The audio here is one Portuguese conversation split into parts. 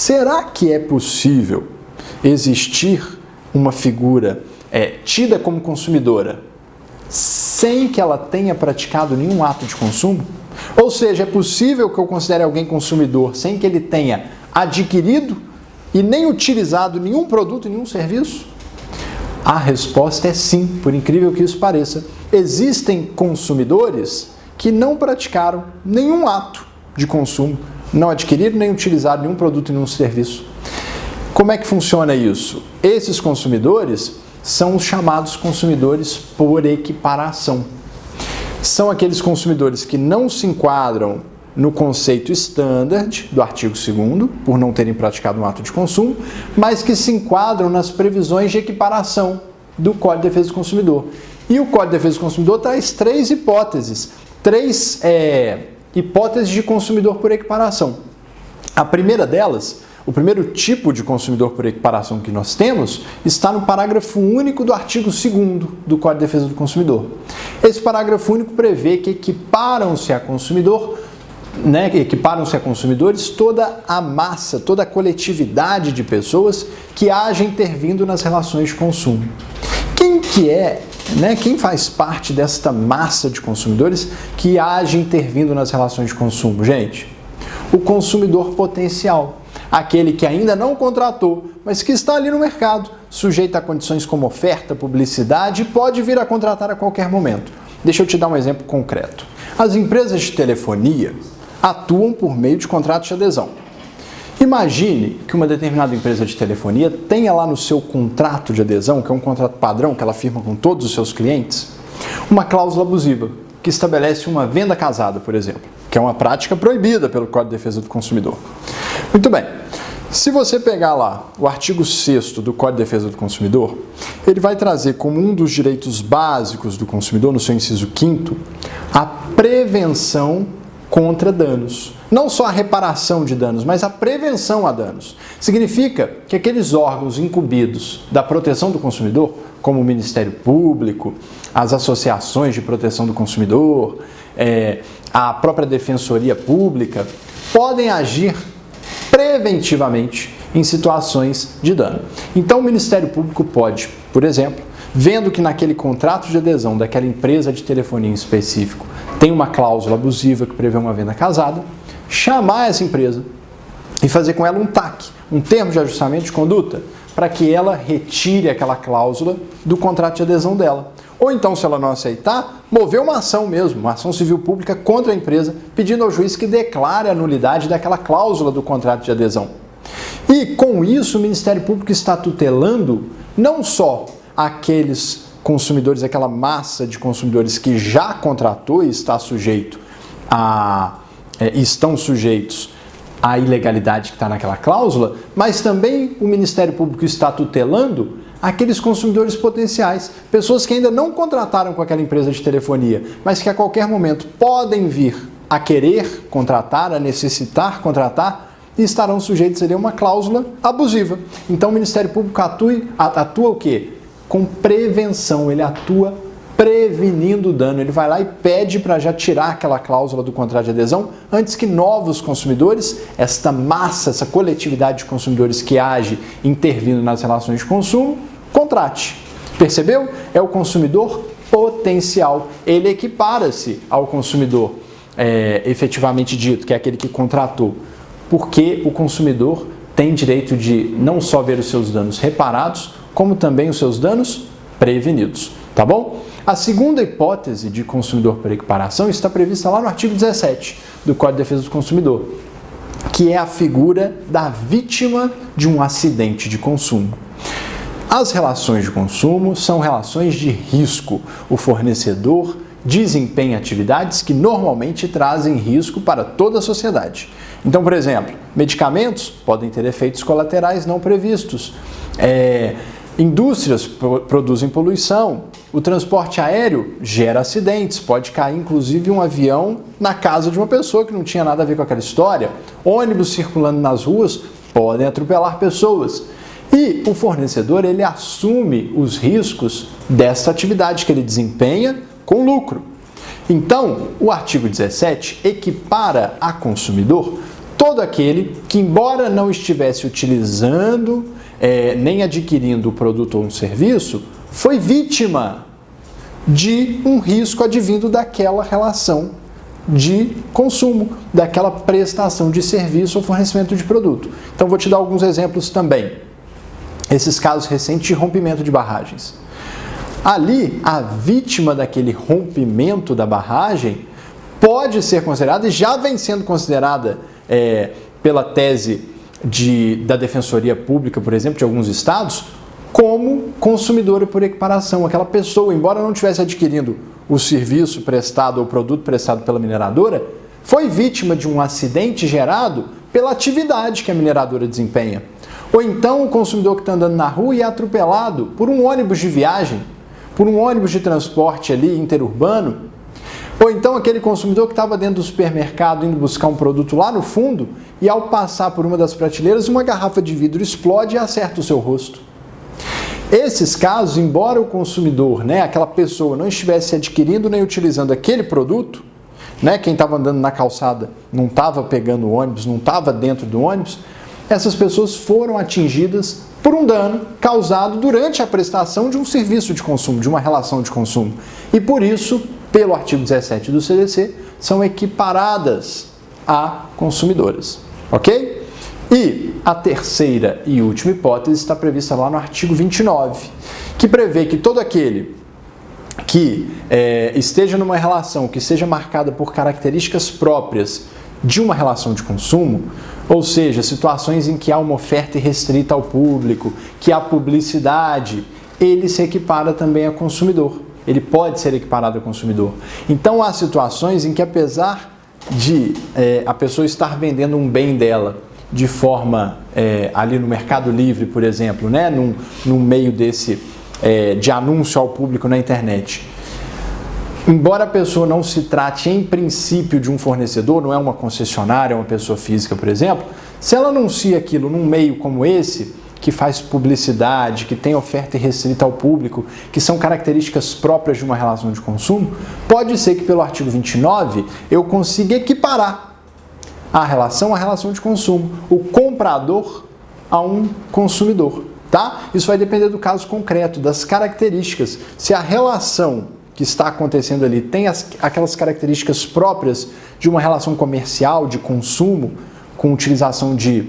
Será que é possível existir uma figura tida como consumidora sem que ela tenha praticado nenhum ato de consumo? Ou seja, é possível que eu considere alguém consumidor sem que ele tenha adquirido e nem utilizado nenhum produto, nenhum serviço? A resposta é sim, por incrível que isso pareça. Existem consumidores que não praticaram nenhum ato de consumo, não adquiriram nem utilizaram nenhum produto, nenhum serviço. Como é que funciona isso? Esses consumidores são os chamados consumidores por equiparação. São aqueles consumidores que não se enquadram no conceito standard do artigo 2º, por não terem praticado um ato de consumo, mas que se enquadram nas previsões de equiparação do Código de Defesa do Consumidor. E o Código de Defesa do Consumidor traz três hipóteses de consumidor por equiparação. A primeira delas, o primeiro tipo de consumidor por equiparação que nós temos, está no parágrafo único do artigo 2º do Código de Defesa do Consumidor. Esse parágrafo único prevê que equiparam-se a consumidores toda a massa, toda a coletividade de pessoas que haja intervindo nas relações de consumo. Quem faz parte desta massa de consumidores que haja intervindo nas relações de consumo? Gente, o consumidor potencial, aquele que ainda não contratou, mas que está ali no mercado, sujeito a condições como oferta, publicidade e pode vir a contratar a qualquer momento. Deixa eu te dar um exemplo concreto. As empresas de telefonia atuam por meio de contratos de adesão. Imagine que uma determinada empresa de telefonia tenha lá no seu contrato de adesão, que é um contrato padrão que ela firma com todos os seus clientes, uma cláusula abusiva que estabelece uma venda casada, por exemplo, que é uma prática proibida pelo Código de Defesa do Consumidor. Muito bem, se você pegar lá o artigo 6º do Código de Defesa do Consumidor, ele vai trazer como um dos direitos básicos do consumidor, no seu inciso 5º, a prevenção contra danos. Não só a reparação de danos, mas a prevenção a danos. Significa que aqueles órgãos incumbidos da proteção do consumidor, como o Ministério Público, as associações de proteção do consumidor, a própria Defensoria Pública, podem agir preventivamente em situações de dano. Então o Ministério Público pode, por exemplo, vendo que naquele contrato de adesão daquela empresa de telefonia em específico tem uma cláusula abusiva que prevê uma venda casada, chamar essa empresa e fazer com ela um TAC, um termo de ajustamento de conduta, para que ela retire aquela cláusula do contrato de adesão dela. Ou então, se ela não aceitar, mover uma ação mesmo, uma ação civil pública contra a empresa, pedindo ao juiz que declare a nulidade daquela cláusula do contrato de adesão. E com isso, o Ministério Público está tutelando não só aqueles consumidores, aquela massa de consumidores que já contratou e estão sujeitos à ilegalidade que está naquela cláusula, mas também o Ministério Público está tutelando aqueles consumidores potenciais, pessoas que ainda não contrataram com aquela empresa de telefonia, mas que a qualquer momento podem vir a querer contratar, a necessitar contratar e estarão sujeitos a uma cláusula abusiva. Então o Ministério Público atua o quê? Com prevenção, ele atua prevenindo o dano. Ele vai lá e pede para já tirar aquela cláusula do contrato de adesão antes que novos consumidores, esta massa, essa coletividade de consumidores que age intervindo nas relações de consumo, contrate. Percebeu? É o consumidor potencial. Ele equipara-se ao consumidor efetivamente dito, que é aquele que contratou, porque o consumidor tem direito de não só ver os seus danos reparados, como também os seus danos prevenidos, tá bom? A segunda hipótese de consumidor por equiparação está prevista lá no artigo 17 do Código de Defesa do Consumidor, que é a figura da vítima de um acidente de consumo. As relações de consumo são relações de risco. O fornecedor desempenha atividades que normalmente trazem risco para toda a sociedade. Então, por exemplo, medicamentos podem ter efeitos colaterais não previstos. Indústrias produzem poluição, o transporte aéreo gera acidentes, pode cair inclusive um avião na casa de uma pessoa que não tinha nada a ver com aquela história, ônibus circulando nas ruas podem atropelar pessoas. E o fornecedor, ele assume os riscos dessa atividade que ele desempenha com lucro. Então, o artigo 17 equipara a consumidor todo aquele que, embora não estivesse utilizando nem adquirindo o produto ou um serviço, foi vítima de um risco advindo daquela relação de consumo, daquela prestação de serviço ou fornecimento de produto. Então, vou te dar alguns exemplos também. Esses casos recentes de rompimento de barragens. Ali, a vítima daquele rompimento da barragem pode ser considerada, e já vem sendo considerada pela tese da Defensoria Pública, por exemplo, de alguns estados, como consumidora por equiparação. Aquela pessoa, embora não estivesse adquirindo o serviço prestado ou o produto prestado pela mineradora, foi vítima de um acidente gerado pela atividade que a mineradora desempenha. Ou então o consumidor que está andando na rua e é atropelado por um ônibus de viagem, por um ônibus de transporte ali interurbano. Ou então aquele consumidor que estava dentro do supermercado indo buscar um produto lá no fundo e ao passar por uma das prateleiras, uma garrafa de vidro explode e acerta o seu rosto. Esses casos, embora o consumidor, aquela pessoa, não estivesse adquirindo nem utilizando aquele produto, quem estava andando na calçada não estava pegando o ônibus, não estava dentro do ônibus, essas pessoas foram atingidas por um dano causado durante a prestação de um serviço de consumo, de uma relação de consumo. E por isso, pelo artigo 17 do CDC, são equiparadas a consumidoras. Ok? E a terceira e última hipótese está prevista lá no artigo 29, que prevê que todo aquele que esteja numa relação que seja marcada por características próprias de uma relação de consumo, ou seja, situações em que há uma oferta irrestrita ao público, que há publicidade, ele se equipara também a consumidor. Ele pode ser equiparado a consumidor. Então, há situações em que, apesar de a pessoa estar vendendo um bem dela de forma ali no Mercado Livre, por exemplo, num meio desse de anúncio ao público na internet, embora a pessoa não se trate em princípio de um fornecedor, não é uma concessionária, é uma pessoa física, por exemplo, se ela anuncia aquilo num meio como esse, que faz publicidade, que tem oferta irrestrita ao público, que são características próprias de uma relação de consumo, pode ser que pelo artigo 29 eu consiga equiparar a relação de consumo, o comprador a um consumidor, tá? Isso vai depender do caso concreto, das características. Se a relação que está acontecendo ali tem aquelas características próprias de uma relação comercial, de consumo, com utilização de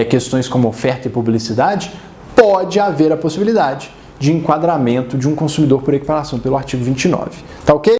questões como oferta e publicidade, pode haver a possibilidade de enquadramento de um consumidor por equiparação pelo artigo 29. Tá ok?